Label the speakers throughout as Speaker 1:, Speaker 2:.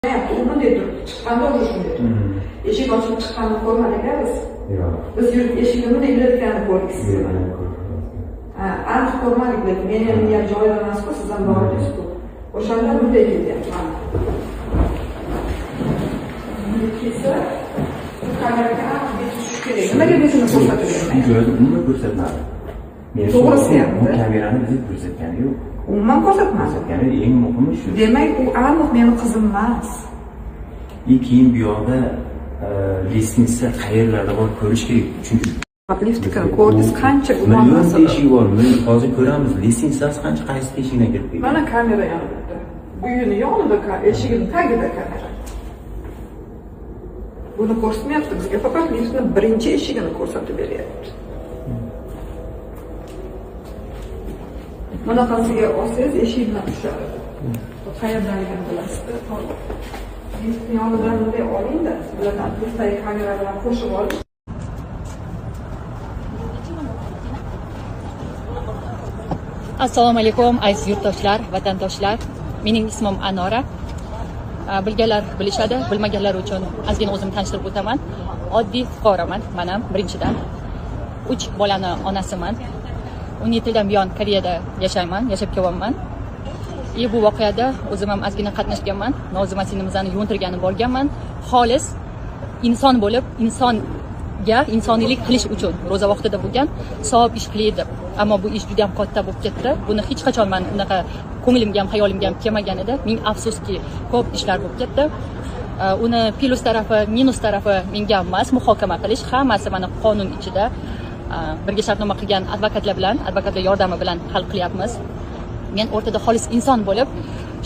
Speaker 1: Bunday turib chiqqanda уже shunday turib. Eshik ochib chiqqanini ko'rmadik-a biz. Yo'q. Biz yurib eshikni bunday ilayotganini ko'rdik sizlar. Aniq ko'rmadik lekin men ham miyam joyida emas-ku, siz ham bordingiz-ku. O'shanda bunday kelyapman. Kelsa, kameraga aniq tushish kerak. Nimaga bezini ko'rsatmayapman?
Speaker 2: Joyida umuman ko'rsatmadi.
Speaker 1: To'g'risi ham.
Speaker 2: Bu kamerani bizga ko'rsatgani yo'q.
Speaker 1: Umuman ko'rsatmadi.
Speaker 2: Ya'ni eng muhimi shu.
Speaker 1: Demak, u aniq meni qizim emas.
Speaker 2: Keyin bu yoqda lestnitsa qayerlarda bor ko'rish kerak. Chunki
Speaker 1: Liftga ko'rdingiz qancha
Speaker 2: million teshik bor. Men hozir ko'ramiz lestnitsasi qancha qaysi teshikdan kirib kelgan.
Speaker 1: Mana kamera yonida. Uyini yonida eshigini tagida kamera. Buni ko'rsatmayapti bizga, faqat liftning birinchi eshigini ko'rsatib beryapti. Bunaqasiga olsangiz eshikdan tushadi. Qayerdaligini bilasizda. Liftni yonidan bunday oling-da, bulardan liftdagi kamera bilan qo'shib oling.
Speaker 3: Assalomu alaykum aziz yurtdoshlar, vatandoshlar. Mening ismim Anora. Bilganlar bilishadi, bilmaganlar uchun ozgina o'zimni tanishtirib o'taman. Oddiy fuqaroman, mana birinchidan. 3 bolani onasiman. 17 yildan buyon Koreyada yashayman, yashab kelyapman. Bu voqeada o'zim ham ozgina qatnashganman. Nozima singlimizni yuvintirgani borganman. Xolis inson bo'lib, insonga insoniylik qilish uchun ro'za vaqtida bo'lgan, savob ish qilaydi deb. Ammo bu ish juda ham katta bo'lib ketdi. Buni hech qachon men unaqa ko'nglimga ham, hayolimga ham kelmagan edi. Ming afsuski, ko'p ishlar bo'lib ketdi. Uni plus tarafi, minus tarafi menga emas, muhokama qilish, hammasi mana qonun ichida. Birga shartnoma qilgan advokatlar yordami bilan hal qilyapmiz. Men o'rtada xolis inson bo'lib,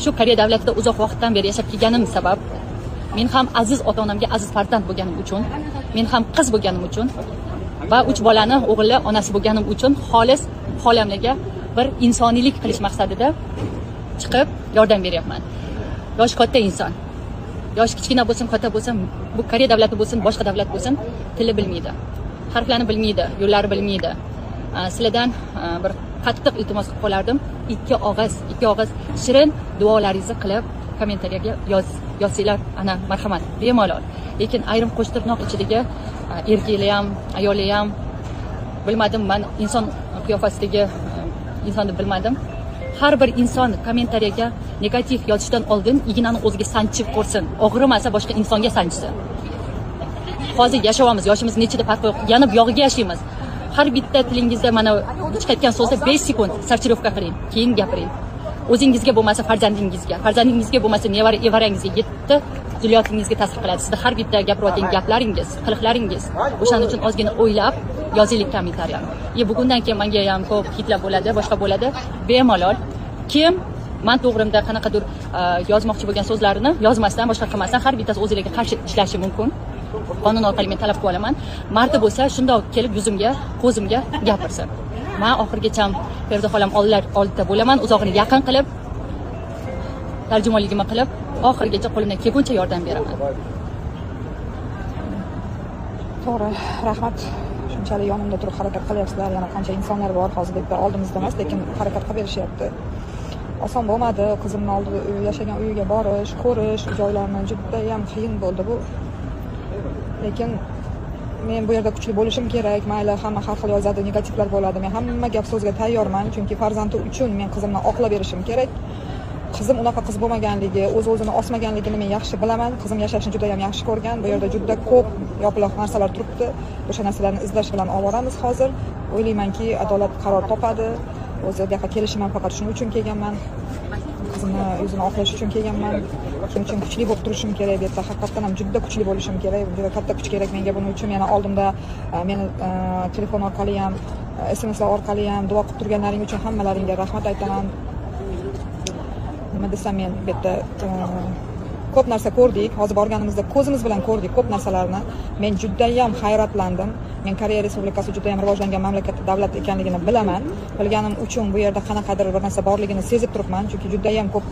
Speaker 3: shu Koreya davlatida uzoq vaqtdan beri yashab kelganim sabab, men ham aziz ota-onamga aziz farzand bo'lganim uchun, men ham qiz bo'lganim uchun va 3 bolani o'g'illi onasi bo'lganim uchun xolis xolamlarga bir insoniylik qilish maqsadida chiqib yordam beryapman. Yosh katta inson. Yosh kichkina bo'lsin, katta bo'lsin, bu Koreya davlati bo'lsin, boshqa davlat bo'lsin, tili bilmaydi. Harflarni bilmaydi, yo'llari bilmaydi. Sizlardan bir qattiq iltimos qilib qolardim. 2 og'iz shirin duolaringizni qilib kommentariyaga yozsanglar, ana marhamat, bemalol. Lekin ayrim qo'sh tirnoq ichidagi erkaklar ham, ayollar ham bilmadim, men inson qiyofasidagi insonni bilmadim. Har bir inson kommentariyaga negativ yozishdan oldin ignani o'ziga sanchib ko'rsin. Og'rimasa boshqa insonga sanchsin. Hozir yashayapmiz, yoshimiz nechida farqi yo'q. Yana buyog'iga yashaymiz. Har bitta tilingizda mana chiqayotgan so'zda 5 sekund sortirovka qiling, keyin gapiring. O'zingizga bo'lmasa farzandingizga bo'lmasa nevarangizga, yetti zurriyotingizga ta'sir qiladi. Sizda har bitta gapirayotgan gaplaringiz, qiliqlaringiz. O'shaning uchun ozgina o'ylab yozinglar kommentariyani. Bugundan keyin menga ham ko'p hitlar bo'ladi, boshqa bo'ladi. Bemalol kim men to'g'rimda qanaqadir yozmoqchi bo'lgan so'zlarini yozmasdan, boshqa qilmasdan har bittasi o'zingizga qarshi ishlashi mumkin. Qonun orqali men talab qilib olaman. Marta bo'lsa shundoq kelib yuzimga, ko'zimga gapirsin. Men oxirgacha Ferda xolam oldida bo'laman, uzog'ini yaqin qilib, tarjimonligimni qilib, oxirgacha qo'limdan kelguncha yordam beraman.
Speaker 4: To'g'ri, rahmat. Shunchalik yonimda turib harakat qilyapsizlar. Yana qancha insonlar bor hozirda oldimizda emas, lekin harakat qilib berishyapti. Oson bo'lmadi. Qizimni oldida yashagan uyiga borish, ko'rish, joylarni juda ham qiyin bo'ldi bu. Lekin men bu yerda kuchli bo'lishim kerak. Mayli, hamma har xil yozadi, negativlar bo'ladi. Men hamma gap so'zga tayyorman, chunki farzandi uchun men qizimni oqlab berishim kerak. Qizim unaqa qiz bo'lmaganligi, o'z-o'zini osmaganligini men yaxshi bilaman. Qizim yashashni juda ham yaxshi ko'rgan. Bu yerda juda ko'p yopiq narsalar turibdi. O'sha narsalarni izlash bilan olib boramiz hozir. O'ylaymanki, adolat qaror topadi. O'ziga kelishim ham faqat shuning uchun kelganman. Qizimni yuzini oqlash uchun kelganman. Shuning uchun kuchli bo'lib turishim kerak deb, haqiqatan ham juda kuchli bo'lishim kerak. Juda katta kuch kerak menga buning uchun. Yana oldimda meni telefon orqali ham, SMSlar orqali ham duo qilib turganlaring uchun hammalaringga rahmat aytaman. Nima desam, men bu yerda ko'p narsa ko'rdik. Hozir borganimizda ko'zimiz bilan ko'rdik ko'p narsalarni. Men juda ham hayratlandim. Men Koreya Respublikasi juda ham rivojlangan mamlakat, davlat ekanligini bilaman. Bilganim uchun bu yerda qanaqadir bir narsa borligini sezib turibman. Chunki juda ham ko'p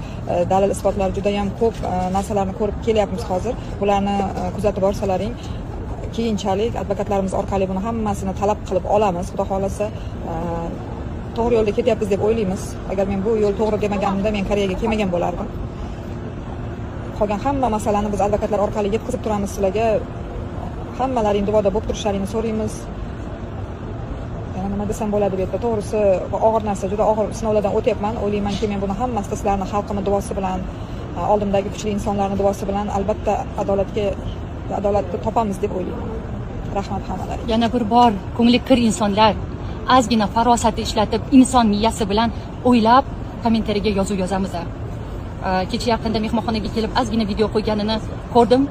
Speaker 4: dalil isbotlar, juda ham ko'p narsalarni ko'rib kelyapmiz hozir. Bularni kuzatib borsalaring, keyinchalik advokatlarimiz orqali buni hammasini talab qilib olamiz. Xudo xolasa to'g'ri yo'lda ketyapmiz deb o'ylaymiz. Agar men bu yo'l to'g'ri demaganimda men Koreyaga kelmagan bo'lardim. qolgan hamma masalani biz advokatlar orqali yetkazib turamiz sizlarga. Hammalaring duoda bo'lib turishlaringni so'raymiz. Yana nima desam bo'ladi bu yerda, to'g'risi og'ir narsa, juda og'ir sinovlardan o'tyapman. O'ylaymanki, men buni hammasida sizlarning xalqimning duosi bilan, oldimdagi kuchli insonlarning duosi bilan albatta adolatni topamiz deb o'ylayman. Rahmat hammalariga.
Speaker 3: Yana bir bor ko'ngli kir insonlar ozgina farosatni ishlatib, inson miyasi bilan o'ylab kommentariyaga yozuv yozamiz. Kecha yaqinda mehmonxonaga kelib ozgina video qo'yganini ko'rdim.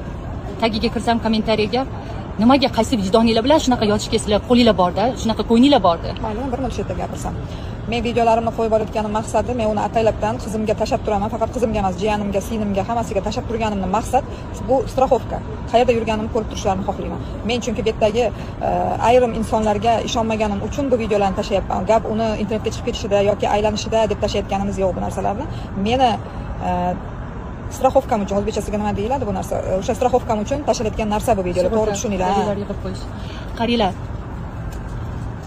Speaker 3: Tagiga kirsam kommentariyaga nimaga qaysi vijdoninglar bilan shunaqa yozishga qo'linglar borda, shunaqa ko'nglinglar borda.
Speaker 4: Mayli, bir minutda gapirsam. Men videolarimni qo'yib borayotganim maqsadi, men uni ataylabdan qizimga tashab turaman, faqat qizimga emas, jiyanimga, singlimga, hammasiga tashab turganimni maqsad bu strafovka. Qayerda yurganimni ko'rib turishlarini xohlayman. Men chunki bu yerdagi ayrim insonlarga ishonmaganim uchun bu videolarni tashlayapman. Gap uni internetga chiqib ketishida yoki aylanishida deb tashlayotganimiz yo'q bu narsalarni. Meni strafovkam uchun, o'zbekchasiga nima deyiladi bu narsa? O'sha strafovkam uchun tashlayotgan narsa bu videolar, to'g'ri tushuninglar.
Speaker 3: Qaranglar.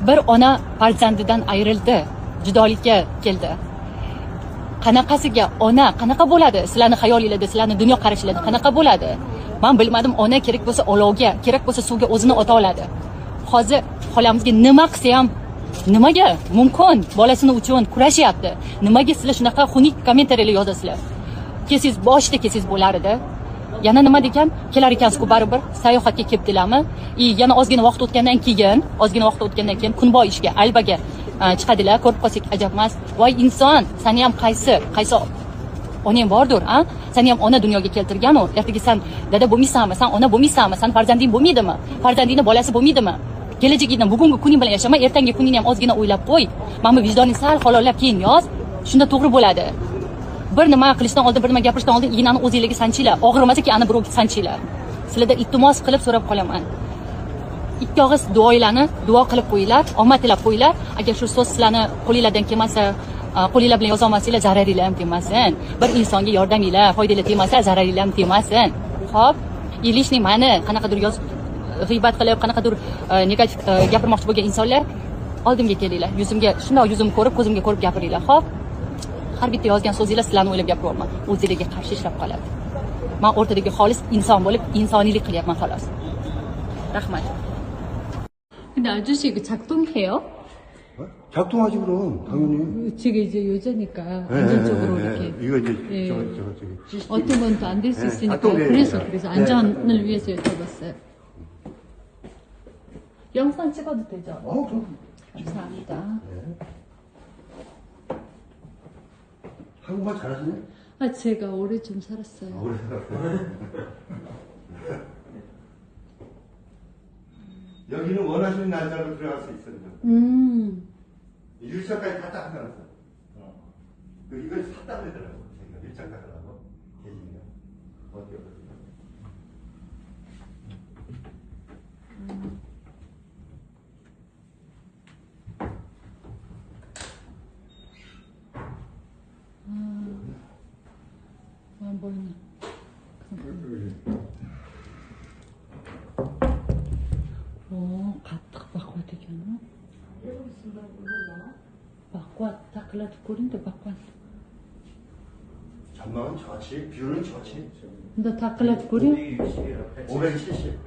Speaker 3: Bir ona farzandidan ayrildi, judolikka keldi. Qanaqasiga ona, qanaqa bo'ladi? Sizlarning xayolinglarda, sizlarning dunyo qarashinglarda qanaqa bo'ladi? Men bilmadim, ona kerak bo'lsa olovga, kerak bo'lsa suvga o'zini ota oladi. Hozir xolamizga nima qilsa ham nimaga mumkin bolasini uchun kurashyapti? Nimaga sizlar shunaqa xunuk kommentariyalar yozasizlar? Kelsangiz boshida kelsangiz bo'lar edi. Yana nima degan? Kelar ekansiz-ku baribir sayohatga kelibdilarmi? Yana ozgina vaqt o'tgandan keyin kunboy ishga, albaga chiqadilar, ko'rib qolsak ajab emas. Voy inson, seni ham qaysi onang bordir, a? Seni ham ona dunyoga keltirgan-u. Ertaga sen dada bo'lmaysanmi? Sen ona bo'lmaysanmi? Sen farzanding bo'lmaydimi? Farzandingning bolasi bo'lmaydimi? Kelajagingdan bugungi kuning bilan yashama, ertangi kuningni ham ozgina o'ylab qo'y. Mana bu vijdoningni sal halollab keyin yoz. Shunda to'g'ri bo'ladi. Bir nima qilishdan oldin, bir nima gapirishdan oldin ignani o'zingizga sanchinglar. Og'rimasa-ki ana birovga sanchinglar. Sizlardan iltimos qilib so'rab qolaman. Ikki og'iz duo qilib qo'yinglar, omad tilab qo'yinglar. Agar shu so'z sizlarni qo'lingizdan kelmasa, qo'linglar bilan yoza olmasanglar, zararinglar ham tegmasin. Bir insonga yordaminglar, foydali tegmasa, zararinglar ham tegmasin. Xo'p, ilishni ma'ni qanaqadir yozib g'iybat qilib, qanaqadir negativ gapirmoqchi bo'lgan insonlar oldimga kelinglar. Shundoq yuzimni ko'rib, ko'zimga ko'rib gapiringlar. Xo'p? Har bitta yozgan so'zinglar sizlarni o'ylab gapiryapman. O'zingizga qarshi ishlab qoladi. Men o'rtadagi xolis inson bo'lib, insoniylik qilyapman xolos. Rahmat. 근데 아저씨 이거 작동해요?
Speaker 5: 작동하지 그럼 당연히.
Speaker 3: 제가 이제 여자니까 안전적으로 이렇게.
Speaker 5: 이거 이제
Speaker 3: 저기 어떤 건 또 안 될 수 있으니까 그래서 안전을 위해서 여쭤봤어요. 영상 찍어도 되죠?
Speaker 5: 그럼.
Speaker 3: 감사합니다.
Speaker 5: 한국말 잘하시네?
Speaker 3: 제가 오래 좀 살았어요.
Speaker 5: 오래 살았어요. 여기는 원하시는 날짜로 들어갈 수 있습니다. 일정까지 다 딱 해놨어. 이걸 샀다 그러더라고. 일정 가더라고. 계시니까. 어때요?
Speaker 3: 안 보이네. qattiq baquvvat ekan-ku. Baquvvat taqillatib ko'ring-da, baquvvat.
Speaker 5: 전망은 저치, 뷰는 저치.
Speaker 3: 근데 taqillatib ko'ring.
Speaker 5: 570.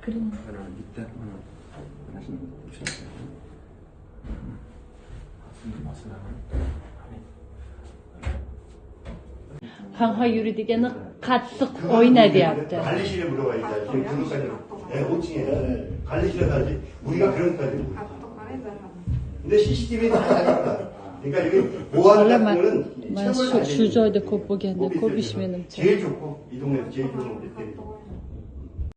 Speaker 3: 그림. Qanqa yuridigani qattiq o'yna deyapti.
Speaker 5: 관리실에 물어봐야지. 지금 그것까지 5층에 관리실에 가지. 우리가 그런까지 몰라. 근데 CCTV에 다 나가니까. 그러니까 여기 보안을 하는 거는
Speaker 3: shu joyda ko'p bo'lganda ko'p ish menimcha.
Speaker 5: 제일 좋고 이 동네에서 제일 좋은 데.